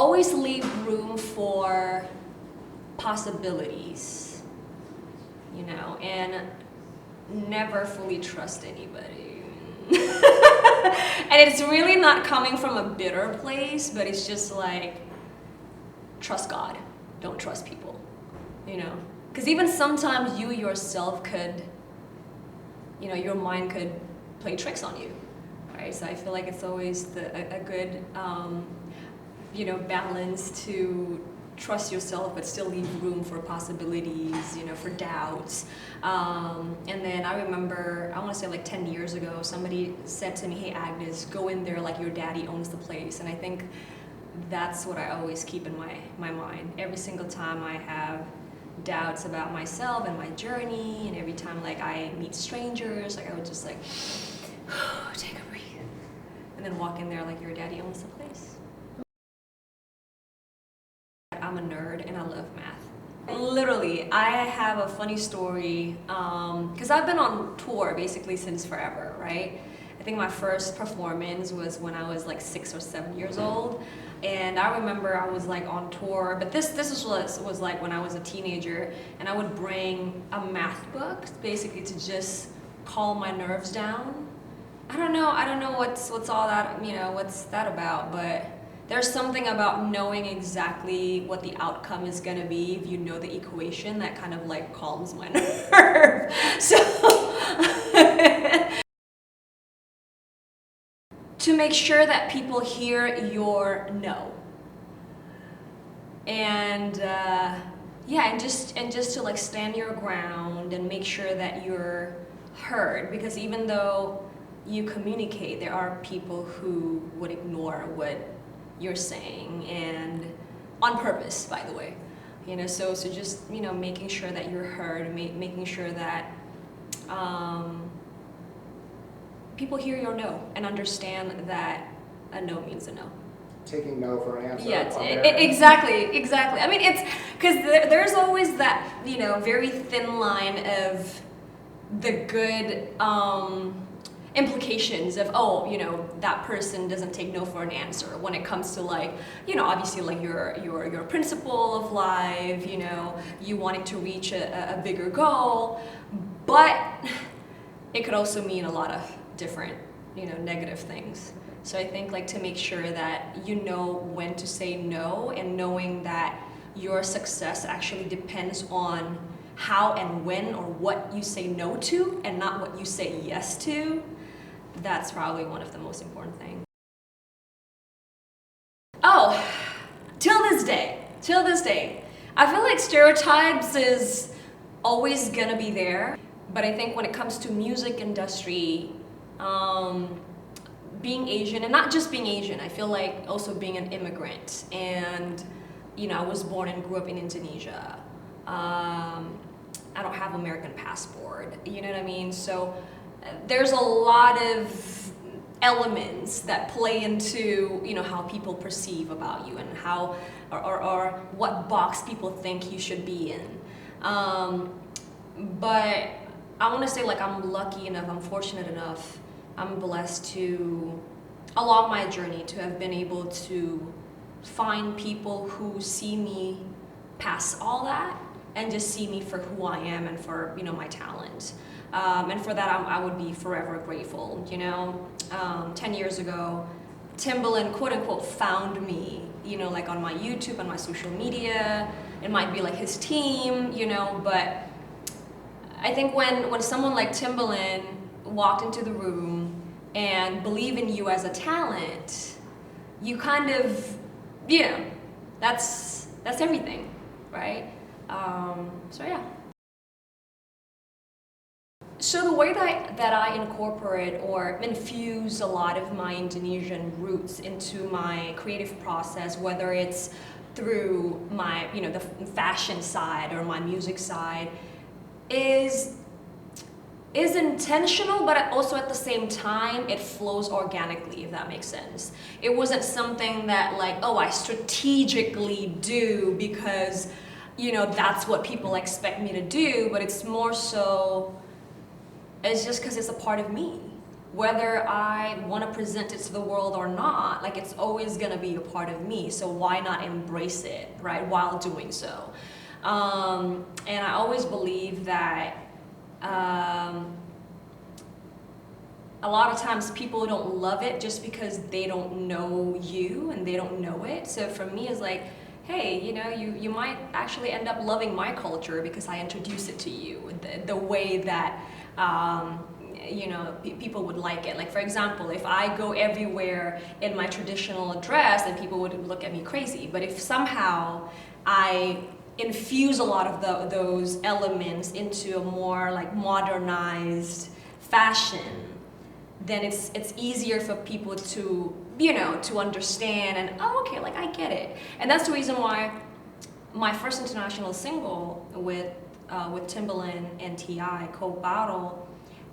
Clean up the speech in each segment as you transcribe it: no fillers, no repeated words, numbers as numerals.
always leave room for possibilities, you know, and never fully trust anybody. And it's really not coming from a bitter place, but it's just like, trust God, don't trust people, you know? Because even sometimes you yourself could, you know, your mind could play tricks on you, right? So I feel like it's always a good, you know, balance to trust yourself but still leave room for possibilities, you know, for doubts. And then I remember, I want to say like 10 years ago, somebody said to me, hey Agnes, go in there like your daddy owns the place. And I think that's what I always keep in my mind. Every single time I have doubts about myself and my journey, and every time like I meet strangers, like I would just like, take a breath, and then walk in there like your daddy owns the place. I'm a nerd and I love math. Literally, I have a funny story, because I've been on tour basically since forever, right? I think my first performance was when I was like 6 or 7 years old. And I remember I was like on tour, but this was like when I was a teenager, and I would bring a math book basically to just calm my nerves down. I don't know what's all that, you know, what's that about, but there's something about knowing exactly what the outcome is gonna be if you know the equation that kind of like calms my nerve. So to make sure that people hear your no, and yeah, and just to like stand your ground and make sure that you're heard, because even though you communicate, there are people who would ignore what you're saying, and on purpose, by the way, you know. So just, you know, making sure that you're heard, making sure that people hear your no and understand that a no means a no. Taking no for an answer. Yeah, exactly. I mean, it's because there's always that, you know, very thin line of the good implications of, oh, you know, that person doesn't take no for an answer when it comes to, like, you know, obviously like your principle of life, you know, you wanting to reach a bigger goal, but it could also mean a lot of different, you know, negative things. So I think like to make sure that you know when to say no, and knowing that your success actually depends on how and when or what you say no to and not what you say yes to, that's probably one of the most important things. Oh, till this day, I feel like stereotypes is always gonna be there, but I think when it comes to music industry, being Asian, and not just being Asian, I feel like also being an immigrant, and, you know, I was born and grew up in Indonesia. I don't have American passport, you know what I mean? So there's a lot of elements that play into, you know, how people perceive about you and how, or what box people think you should be in. But I want to say, like, I'm lucky enough, I'm fortunate enough, I'm blessed to, along my journey, to have been able to find people who see me past all that and just see me for who I am and for, you know, my talent. And for that, I would be forever grateful, you know. 10 years ago, Timbaland, quote unquote, found me, you know, like on my YouTube, on my social media. It might be like his team, you know, but I think when someone like Timbaland walked into the room and believe in you as a talent, you kind of, you know, that's everything, right? So yeah. So the way that I incorporate or infuse a lot of my Indonesian roots into my creative process, whether it's through my, you know, the fashion side or my music side, is intentional, but also at the same time, it flows organically, if that makes sense. It wasn't something that, like, oh, I strategically do because, you know, that's what people expect me to do, but it's more so, it's just because it's a part of me, whether I want to present it to the world or not, like it's always going to be a part of me. So why not embrace it, right, while doing so? And I always believe that a lot of times people don't love it just because they don't know you and they don't know it. So for me, it's like, hey, you know, you might actually end up loving my culture because I introduce it to you the way that you know, people would like it. Like, for example, if I go everywhere in my traditional dress, then people would look at me crazy. But if somehow I infuse a lot of those elements into a more like modernized fashion, then it's easier for people to, you know, to understand and, oh, okay, like I get it. And that's the reason why my first international single with Timbaland and T.I., Cold Bottle,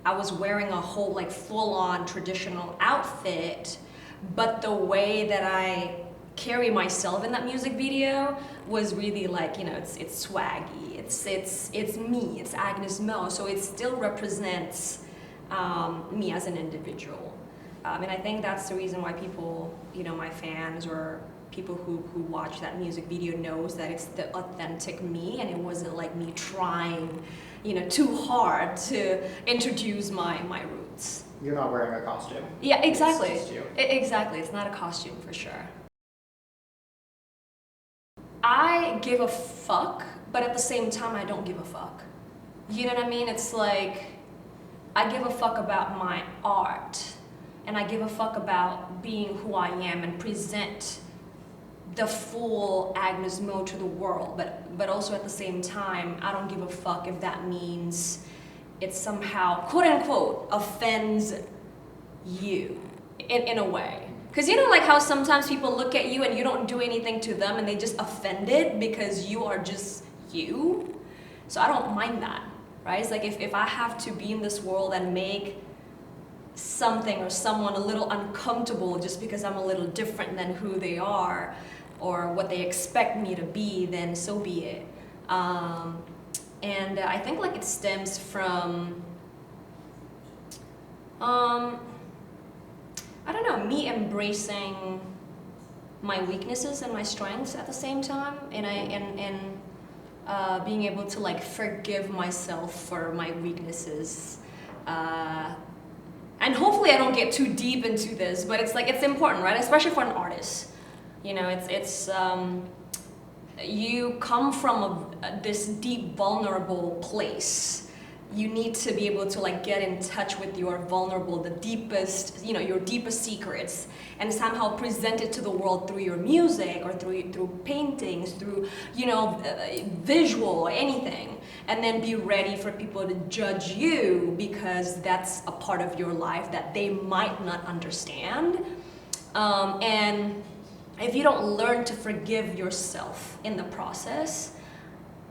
I was wearing a whole like full-on traditional outfit, but the way that I carry myself in that music video was really like, you know, it's swaggy, it's me, it's AGNEZ MO, so it still represents me as an individual. And I think that's the reason why people, you know, my fans or people who watch that music video knows that it's the authentic me, and it wasn't like me trying, you know, too hard to introduce my roots. You're not wearing a costume. Yeah, exactly. It's just you. Exactly, it's not a costume for sure. I give a fuck, but at the same time I don't give a fuck. You know what I mean? It's like, I give a fuck about my art, and I give a fuck about being who I am and present the full AGNEZ MO to the world, but also at the same time, I don't give a fuck if that means it somehow, quote unquote, offends you in a way. Because you know, like how sometimes people look at you and you don't do anything to them and they just offended because you are just you. So I don't mind that, right? It's like if I have to be in this world and make something or someone a little uncomfortable just because I'm a little different than who they are or what they expect me to be, then so be it. And I think like it stems from, I don't know, me embracing my weaknesses and my strengths at the same time, and being able to like forgive myself for my weaknesses. And hopefully I don't get too deep into this, but it's like, it's important, right? Especially for an artist. You know, it's you come from this deep, vulnerable place. You need to be able to like get in touch with your vulnerable, the deepest, you know, your deepest secrets, and somehow present it to the world through your music or through paintings, through, you know, visual, anything, and then be ready for people to judge you because that's a part of your life that they might not understand. And if you don't learn to forgive yourself in the process,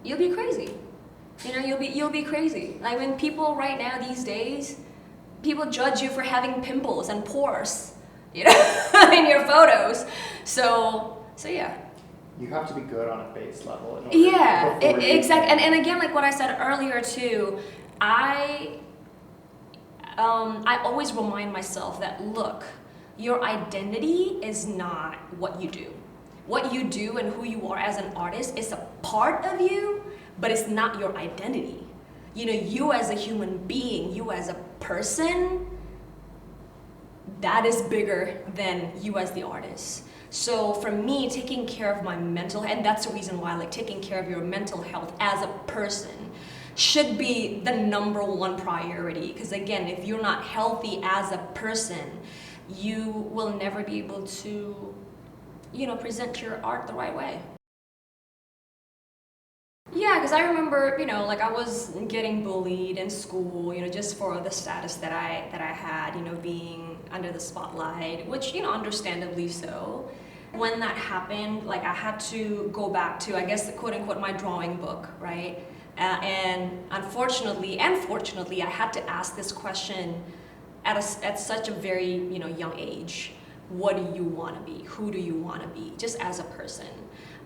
you'll be crazy. You know, you'll be crazy. Like when people right now these days, people judge you for having pimples and pores, you know, in your photos. So yeah. You have to be good on a base level. In order Yeah, exactly. And again, like what I said earlier too, I always remind myself that, look, your identity is not what you do. What you do and who you are as an artist is a part of you, but it's not your identity. You know, you as a human being, you as a person, that is bigger than you as the artist. So for me, taking care of my mental health, and that's the reason why, like, taking care of your mental health as a person should be the #1 priority. Because again, if you're not healthy as a person, you will never be able to, you know, present your art the right way. Yeah, because I remember, you know, like I was getting bullied in school, you know, just for the status that I had, you know, being under the spotlight, which, you know, understandably so. When that happened, like I had to go back to, I guess, quote unquote, my drawing book, right? And unfortunately and fortunately, I had to ask this question at such a very, you know, young age. What do you want to be? Who do you want to be? Just as a person.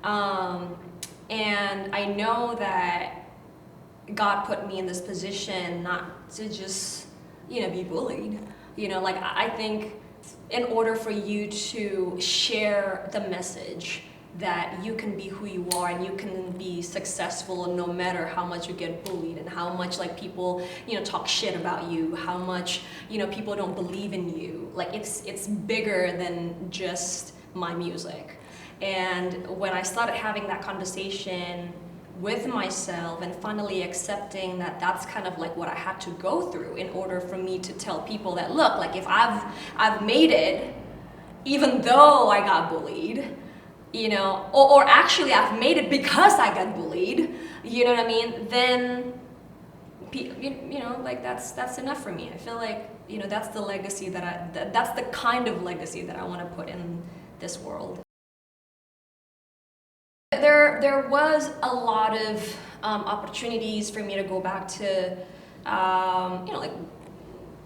And I know that God put me in this position not to just, you know, be bullied, You know, like I think in order for you to share the message that you can be who you are and you can be successful no matter how much you get bullied and how much like people, you know, talk shit about you, how much, you know, people don't believe in you. Like it's bigger than just my music. And when I started having that conversation with myself and finally accepting that that's kind of like what I had to go through in order for me to tell people that, look, like if I've made it, even though I got bullied, you know, or actually I've made it because I got bullied, you know what I mean, then, you know, like that's enough for me. I feel like, you know, that's the legacy that that's the kind of legacy that I want to put in this world. There was a lot of opportunities for me to go back to, you know, like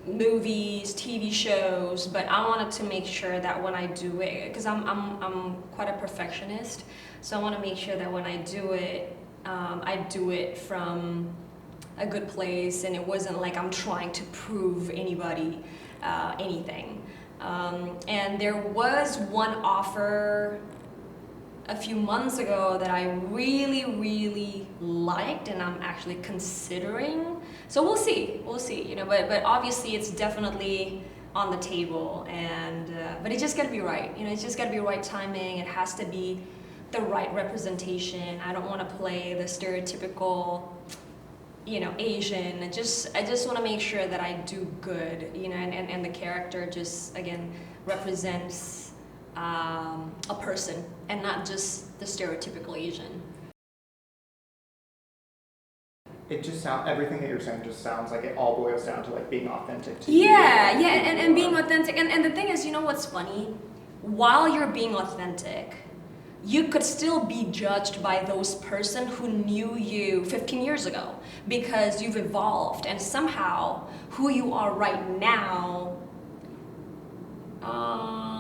movies, TV shows, but I wanted to make sure that when I do it, because I'm quite a perfectionist, so I want to make sure that when I do it from a good place, and it wasn't like I'm trying to prove anybody anything. And there was one offer a few months ago that I really liked and I'm actually considering. So we'll see, you know, but obviously it's definitely on the table, and but it just gotta be right, you know, it's just gotta be right timing, it has to be the right representation. I don't want to play the stereotypical, you know, Asian. I just want to make sure that I do good, you know, and the character just, again, represents a person and not just the stereotypical Asian. It just sounds, everything that you're saying just sounds like it all boils down to like being authentic to Yeah, you. and being authentic. And the thing is, you know what's funny? While you're being authentic, you could still be judged by those person who knew you 15 years ago because you've evolved, and somehow who you are right now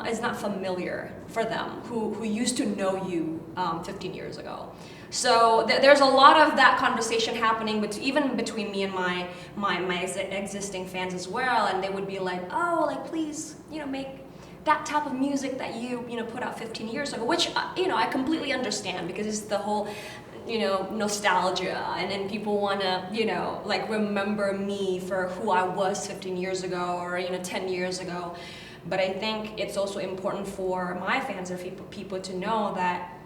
is not familiar for them who used to know you 15 years ago. So there's a lot of that conversation happening, but even between me and my existing fans as well, and they would be like, oh, like please, you know, make that type of music that you know put out 15 years ago, which you know I completely understand because it's the whole, you know, nostalgia, and then people want to, you know, like remember me for who I was 15 years ago or, you know, 10 years ago. But I think it's also important for my fans or people to know that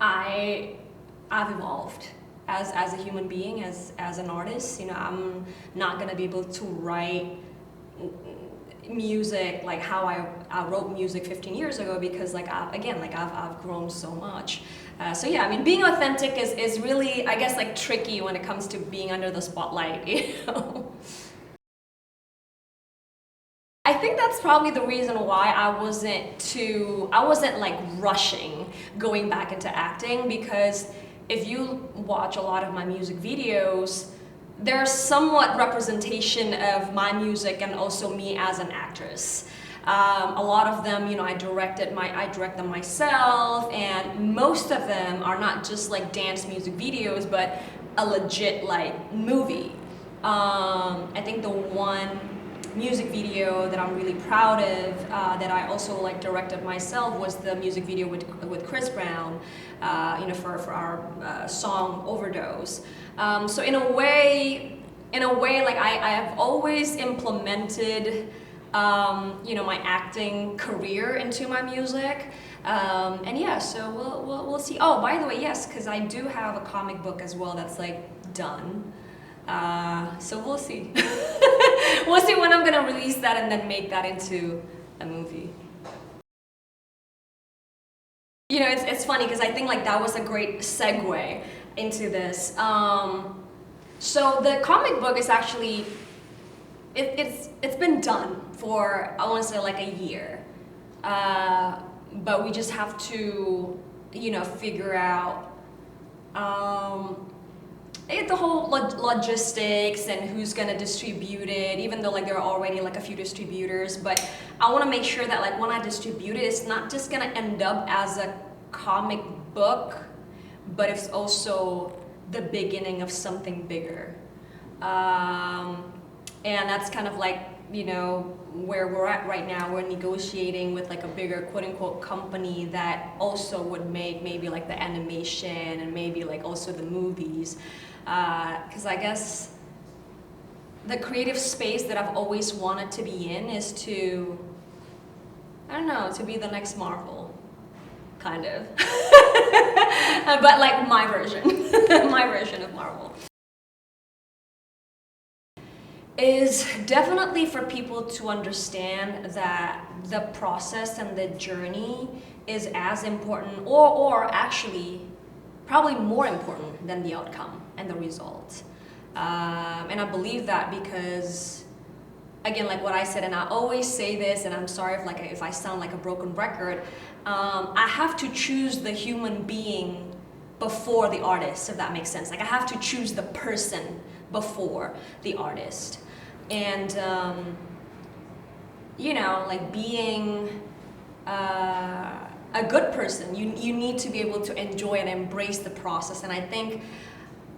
I've evolved as a human being, as an artist. You know, I'm not gonna be able to write music like how I wrote music 15 years ago because like I've grown so much. So yeah, I mean, being authentic is really, I guess, like tricky when it comes to being under the spotlight, you know. I think that's probably the reason why I wasn't like rushing going back into acting, because if you watch a lot of my music videos, there's somewhat representation of my music and also me as an actress. A lot of them, you know, I direct them myself, and most of them are not just like dance music videos, but a legit like movie. I think the one music video that I'm really proud of, that I also like directed myself, was the music video with Chris Brown, you know, for our song Overdose. So in a way, like I have always implemented, you know, my acting career into my music, and yeah. So we'll see. Oh, by the way, yes, because I do have a comic book as well that's like done. So we'll see. We'll see when I'm gonna release that and then make that into a movie. You know, it's funny because I think like that was a great segue into this. So the comic book is actually, it's been done for, I want to say, like a year, but we just have to, you know, figure out the whole logistics and who's gonna distribute it, even though like there are already like a few distributors. But I want to make sure that like when I distribute it, it's not just gonna end up as a comic book, but it's also the beginning of something bigger. And that's kind of like, you know, where we're at right now. We're negotiating with like a bigger quote unquote company that also would make maybe like the animation and maybe like also the movies. Because I guess the creative space that I've always wanted to be in is to, I don't know, to be the next Marvel, kind of. But like my version, my version of Marvel. Is definitely for people to understand that the process and the journey is as important, or actually probably more important than the outcome and the result. And I believe that because, again, like what I said, and I always say this, and I'm sorry if I sound like a broken record, I have to choose the human being before the artist, if that makes sense. Like I have to choose the person before the artist. And, you know, like being a good person, you need to be able to enjoy and embrace the process. And I think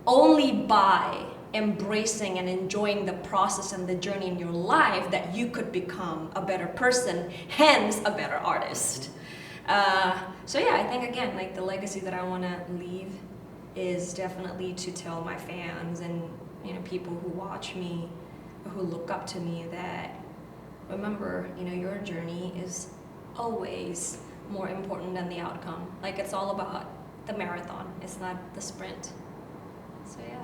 only by embracing and enjoying the process and the journey in your life that you could become a better person, hence a better artist. So yeah, I think again, like the legacy that I want to leave is definitely to tell my fans and, you know, people who watch me, who look up to me, that remember, you know, your journey is always more important than the outcome. Like it's all about the marathon, it's not the sprint. So yeah.